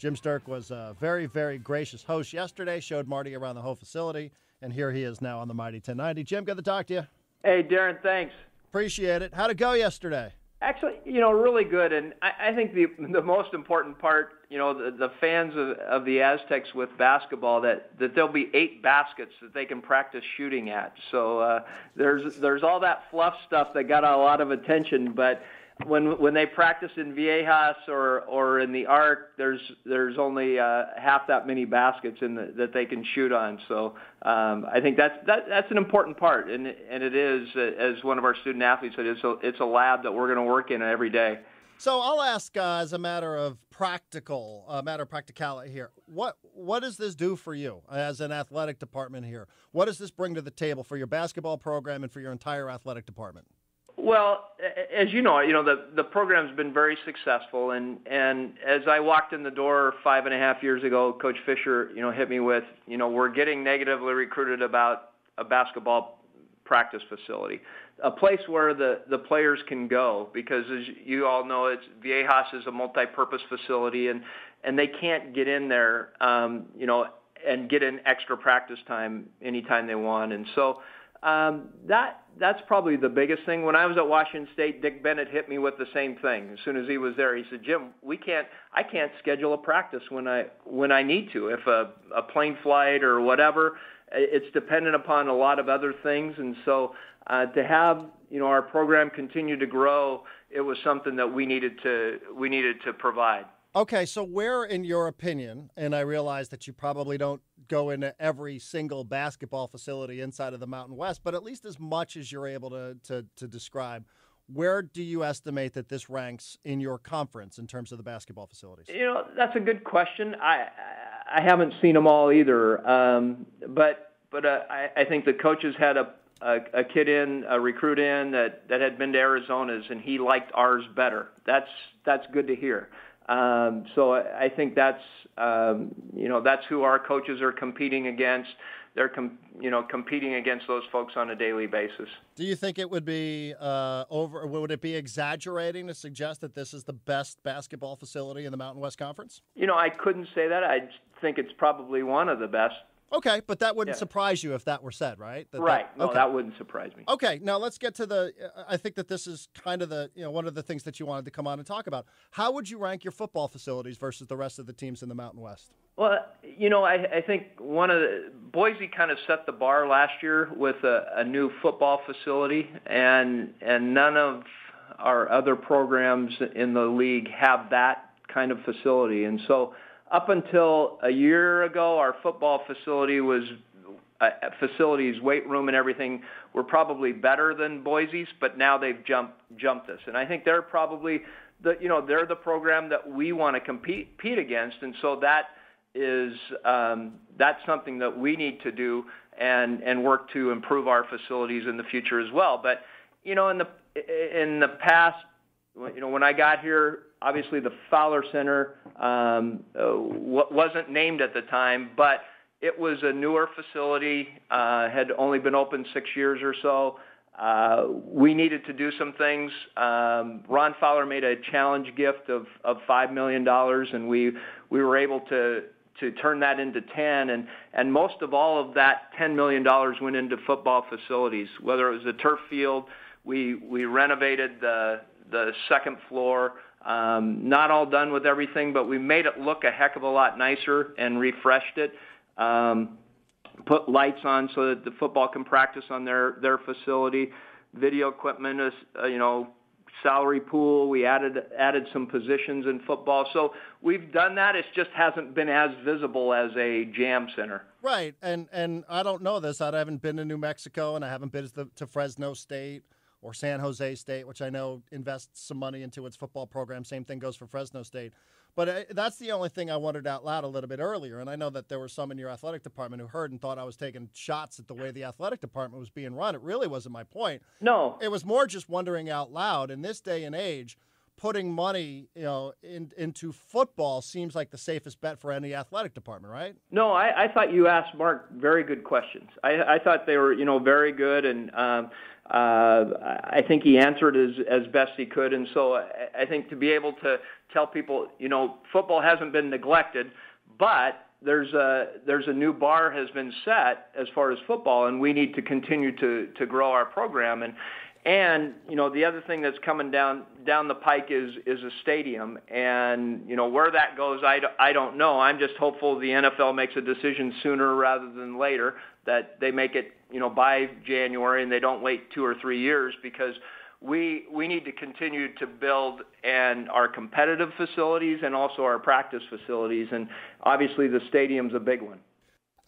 Jim Sterk was a very, very gracious host yesterday, showed Marty around the whole facility, and here he is now on the Mighty 1090. Jim, good to talk to you. Hey, Darren, thanks. Appreciate it. How'd it go yesterday? Actually, really good. And I think the most important part, the fans of the Aztecs with basketball, that there'll be 8 baskets that they can practice shooting at. So there's all that fluff stuff that got a lot of attention, but when they practice in Viejas or in the Arc, there's only half that many baskets that they can shoot on. So I think that's an important part, and it is, as one of our student athletes said, it's a lab that we're going to work in every day. So I'll ask as a matter of practicality here. What does this do for you as an athletic department here? What does this bring to the table for your basketball program and for your entire athletic department? Well, as you know, the program's been very successful, and as I walked in the door 5.5 years ago, Coach Fisher, hit me with, we're getting negatively recruited about a basketball practice facility, a place where the players can go, because as you all know, Viejas is a multi-purpose facility, and they can't get in there, and get in extra practice time anytime they want, and so that's probably the biggest thing. When I was at Washington State, Dick Bennett hit me with the same thing. As soon as he was there, he said, "Jim, I can't schedule a practice when I need to. If a plane flight or whatever, it's dependent upon a lot of other things." And so to have our program continue to grow, it was something that we needed to provide. Okay, so where, in your opinion, and I realize that you probably don't go into every single basketball facility inside of the Mountain West, but at least as much as you're able to describe, where do you estimate that this ranks in your conference in terms of the basketball facilities? That's a good question. I haven't seen them all either, but I think the coaches had a recruit in that had been to Arizona's, and he liked ours better. That's good to hear. So I think that's who our coaches are competing against. They're competing against those folks on a daily basis. Do you think it would be would it be exaggerating to suggest that this is the best basketball facility in the Mountain West Conference? I couldn't say that. I think it's probably one of the best. Okay, but that wouldn't surprise you if that were said, right? Right. No, that wouldn't surprise me. Okay, now let's get to I think that this is kind of one of the things that you wanted to come on and talk about. How would you rank your football facilities versus the rest of the teams in the Mountain West? Well, I think Boise kind of set the bar last year with a new football facility, and none of our other programs in the league have that kind of facility, and so up until a year ago, our football facilities, weight room and everything, were probably better than Boise's, but now they've jumped us. And I think they're probably they're the program that we want to compete against, and so that's something that we need to do and work to improve our facilities in the future as well. But in the past, when I got here, obviously the Fowler Center wasn't named at the time, but it was a newer facility, had only been open 6 years or so. We needed to do some things. Ron Fowler made a challenge gift of $5 million, and we were able to turn that into 10, and most of all of that $10 million went into football facilities, whether it was the turf field. We renovated the second floor. Not all done with everything, but we made it look a heck of a lot nicer and refreshed it. Put lights on so that the football can practice on their facility. Video equipment, salary pool. We added some positions in football. So we've done that. It just hasn't been as visible as a jam center. Right, and I don't know this. I haven't been to New Mexico, and I haven't been to Fresno State or San Jose State, which I know invests some money into its football program. Same thing goes for Fresno State. But that's the only thing I wondered out loud a little bit earlier, and I know that there were some in your athletic department who heard and thought I was taking shots at the way the athletic department was being run. It really wasn't my point. No. It was more just wondering out loud, in this day and age, putting money into football seems like the safest bet for any athletic department, right? No, I thought you asked Mark very good questions. I thought they were very good, and I think he answered as best he could. And so I think to be able to tell people, football hasn't been neglected, but there's a new bar has been set as far as football, and we need to continue to grow our program. And the other thing that's coming down the pike is a stadium, and where that goes, I don't know. I'm just hopeful the NFL makes a decision sooner rather than later, that they make it by January and they don't wait 2 or 3 years, because we need to continue to build and our competitive facilities and also our practice facilities, and obviously the stadium's a big one.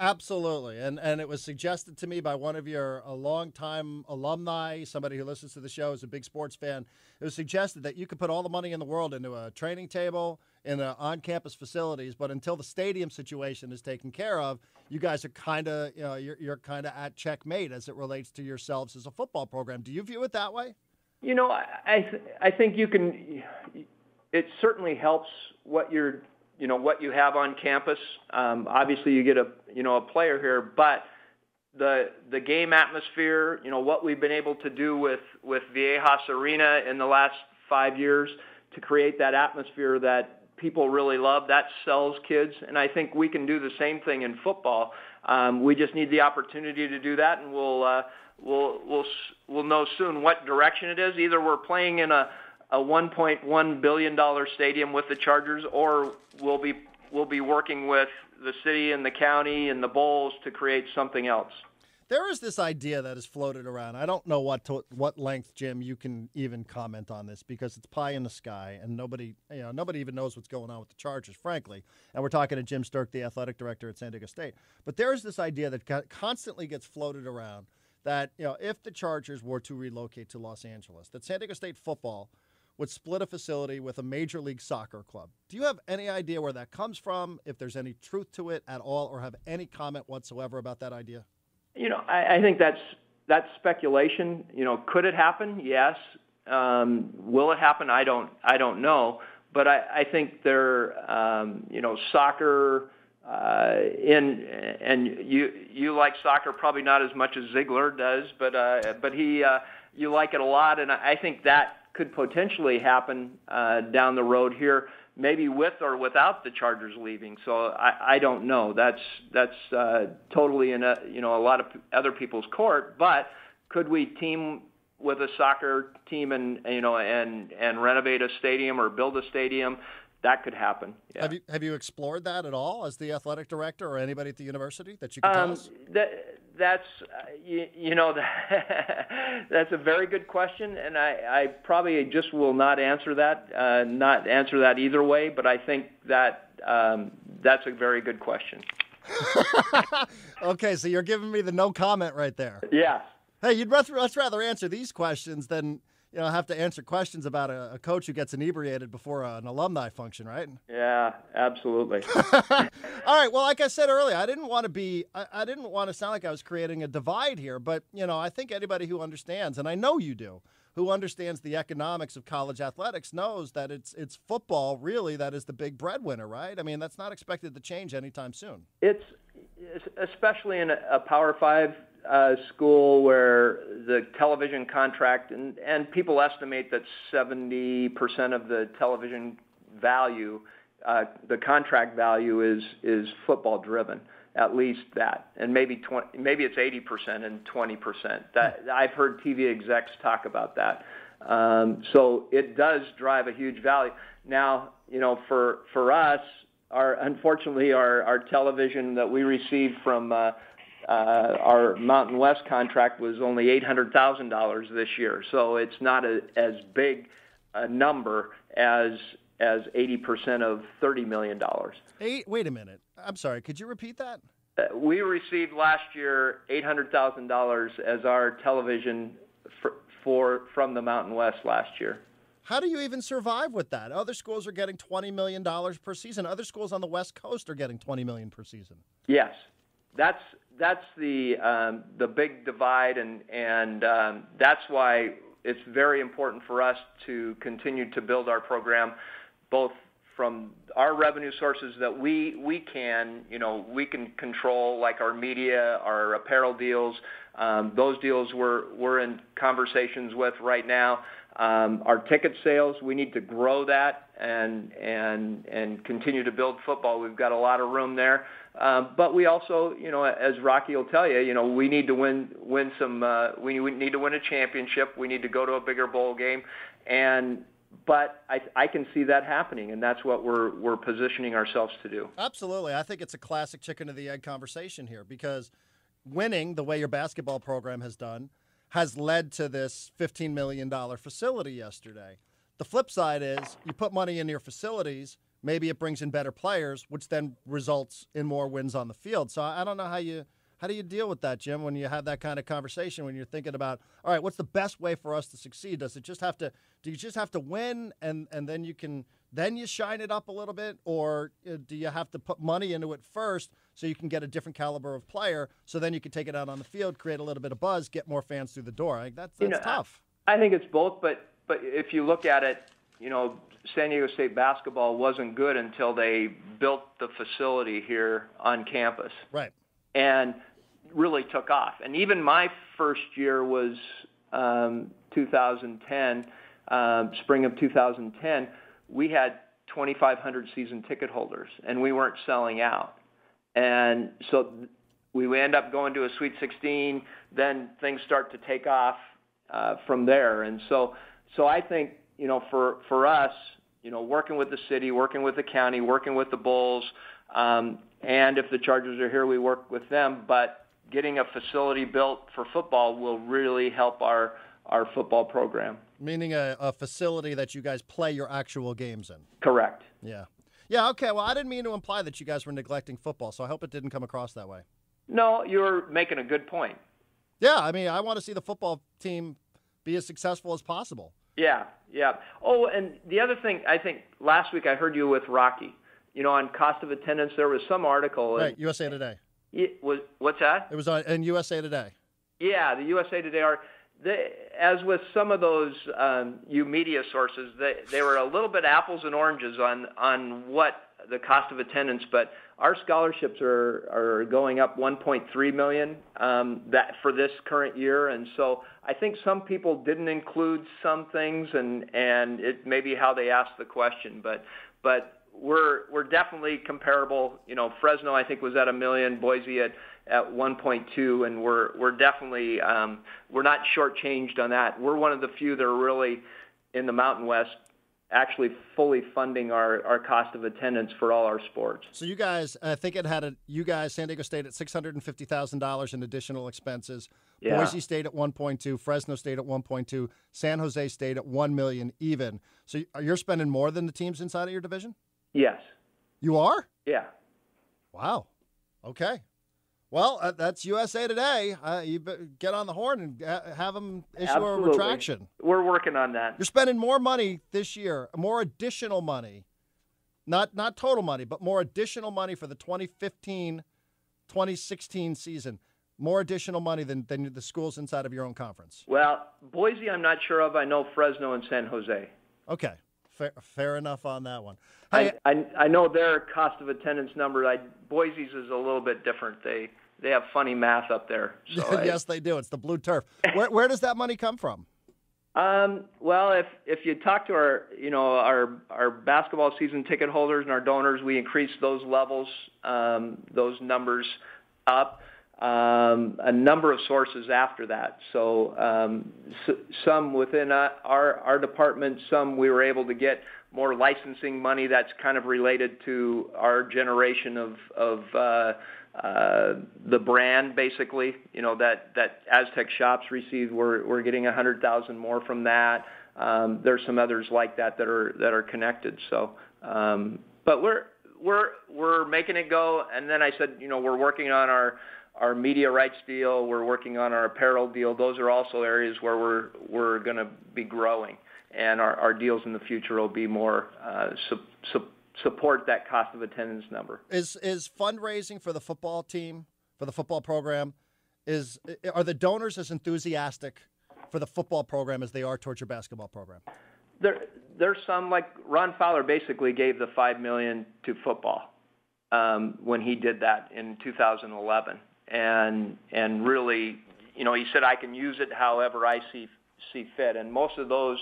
Absolutely. And it was suggested to me by one of your longtime alumni, somebody who listens to the show, is a big sports fan. It was suggested that you could put all the money in the world into a training table in on-campus facilities, but until the stadium situation is taken care of, you guys are kind of, you're kind of at checkmate as it relates to yourselves as a football program. Do you view it that way? I think you can. It certainly helps what you have on campus. Obviously, you get a player here, but the game atmosphere, what we've been able to do with Viejas Arena in the last 5 years to create that atmosphere that people really love, that sells kids, and I think we can do the same thing in football. We just need the opportunity to do that, and we'll know soon what direction it is. Either we're playing in a $1.1 billion stadium with the Chargers, or we'll be working with the city and the county and the bowls to create something else. There is this idea that is floated around. I don't know what length, Jim, you can even comment on this, because it's pie in the sky and nobody even knows what's going on with the Chargers, frankly. And we're talking to Jim Sterk, the athletic director at San Diego State. But there is this idea that constantly gets floated around that, if the Chargers were to relocate to Los Angeles, that San Diego State football would split a facility with a Major League Soccer club. Do you have any idea where that comes from, if there's any truth to it at all, or have any comment whatsoever about that idea? I think that's speculation. Could it happen? Yes. Will it happen? I don't know. But I think soccer and you like soccer probably not as much as Ziegler does, but you like it a lot, and I think that could potentially happen down the road here, maybe with or without the Chargers leaving. So I don't know. That's totally in a lot of other people's court. But could we team with a soccer team and renovate a stadium or build a stadium? That could happen. Yeah. Have you explored that at all as the athletic director or anybody at the university that you can tell us? That's that's a very good question, and I probably just will not answer that either way. But I think that that's a very good question. Okay, so you're giving me the no comment right there. Yeah. Hey, you'd much rather answer these questions than have to answer questions about a coach who gets inebriated before an alumni function, right? Yeah, absolutely. All right. Well, like I said earlier, I didn't want to sound like I was creating a divide here, but I think anybody who understands, and I know you do, who understands the economics of college athletics knows that it's football really that is the big breadwinner, right? I mean, that's not expected to change anytime soon. It's especially in a Power 5 school where the television contract, and people estimate that 70% of the television value, the contract value is football driven, at least that, and maybe it's 80% and 20%. That I've heard TV execs talk about that. So it does drive a huge value. Now, for us, unfortunately our television that we received from our Mountain West contract was only $800,000 this year, so it's not as big a number as 80% of $30 million. Wait a minute. I'm sorry. Could you repeat that? We received last year $800,000 as our television from the Mountain West last year. How do you even survive with that? Other schools are getting $20 million per season. Other schools on the West Coast are getting $20 million per season. Yes, that's the big divide, and that's why it's very important for us to continue to build our program, both our revenue sources that we can control, like our media, our apparel deals. Those deals we're in conversations with right now. Our ticket sales, we need to grow that and continue to build football. We've got a lot of room there. But we also, as Rocky will tell you, we need to win some. We need to win a championship. We need to go to a bigger bowl game, but I can see that happening, and that's what we're positioning ourselves to do. Absolutely, I think it's a classic chicken or the egg conversation here, because winning the way your basketball program has done has led to this $15 million facility yesterday. The flip side is you put money in your facilities, maybe it brings in better players, which then results in more wins on the field. So I don't know how do you deal with that, Jim, when you have that kind of conversation, when you're thinking about, all right, what's the best way for us to succeed? Do you just have to win and then you shine it up a little bit, or do you have to put money into it first so you can get a different caliber of player, so then you can take it out on the field, create a little bit of buzz, get more fans through the door? I think that's tough. I think it's both, but if you look at it, San Diego State basketball wasn't good until they built the facility here on campus. Right. And really took off. And even my first year was 2010, spring of 2010. We had 2,500 season ticket holders, and we weren't selling out. And so we end up going to a Sweet 16. Then things start to take off from there. And so I think, for us, working with the city, working with the county, working with the Bulls, and if the Chargers are here, we work with them. But getting a facility built for football will really help our football program. Meaning a facility that you guys play your actual games in. Correct. Yeah. Yeah, okay. Well, I didn't mean to imply that you guys were neglecting football, so I hope it didn't come across that way. No, you're making a good point. Yeah, I mean, I want to see the football team be as successful as possible. Yeah. Oh, and the other thing, I think last week I heard you with Rocky. On cost of attendance, there was some article. Right, USA Today. What's that? It was in USA Today. Yeah, the USA Today as with some of those media sources, they were a little bit apples and oranges on what the cost of attendance, but our scholarships are going up $1.3 million that for this current year, and so I think some people didn't include some things, and it may be how they asked the question, but we're definitely comparable. Fresno I think was at $1 million, Boise at 1.2, and we're definitely we're not shortchanged on that. We're one of the few that are really in the Mountain West actually fully funding our cost of attendance for all our sports. So you guys, I think San Diego State at $650,000 in additional expenses. Yeah. Boise State at 1.2, Fresno State at 1.2, San Jose State at $1 million even. So you're spending more than the teams inside of your division? Yes. You are? Yeah. Wow. Okay. Well, that's USA Today. You get on the horn and have them issue Absolutely. A retraction. We're working on that. You're spending more money this year, more additional money, not total money, but more additional money for the 2015-2016 season. More additional money than the schools inside of your own conference. Well, Boise I'm not sure of. I know Fresno and San Jose. Okay. Fair enough on that one. Hey, I know their cost of attendance number. Boise's is a little bit different. They have funny math up there. So yes, they do. It's the blue turf. Where does that money come from? Well, if you talk to our basketball season ticket holders and our donors, we increase those levels, those numbers up. A number of sources after that. So some within our department, some we were able to get more licensing money that's kind of related to our generation of the brand, basically. That Aztec Shops received. We're getting 100,000 more from that. There's some others like that are connected. So, but we're making it go. And then I said, we're working on our media rights deal. We're working on our apparel deal. Those are also areas where we're going to be growing, and our deals in the future will be more support that cost of attendance number. Is fundraising for the football team, for the football program, are the donors as enthusiastic for the football program as they are towards your basketball program? there's some, like Ron Fowler basically gave the $5 million to football when he did that in 2011, and really, he said, I can use it however I see fit, and most of those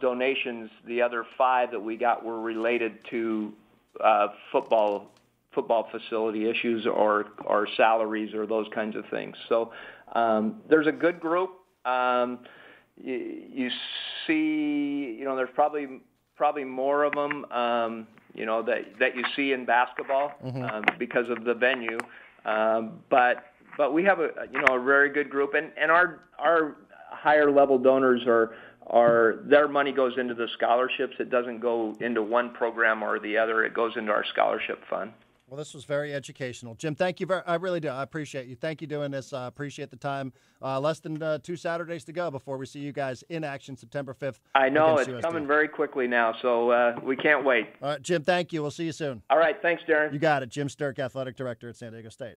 donations, the other 5 that we got, were related to football facility issues or salaries or those kinds of things. So there's a good group. You see, there's probably more of them, that you see in basketball because of the venue. But we have a very good group, and our higher level donors are their money goes into the scholarships. It doesn't go into one program or the other. It goes into our scholarship fund. Well, this was very educational. Jim, thank you. I really do. I appreciate you. Thank you doing this. I appreciate the time. Less than 2 Saturdays to go before we see you guys in action September 5th. I know. It's coming very quickly now, so we can't wait. All right, Jim, thank you. We'll see you soon. All right. Thanks, Darren. You got it. Jim Sterk, Athletic Director at San Diego State.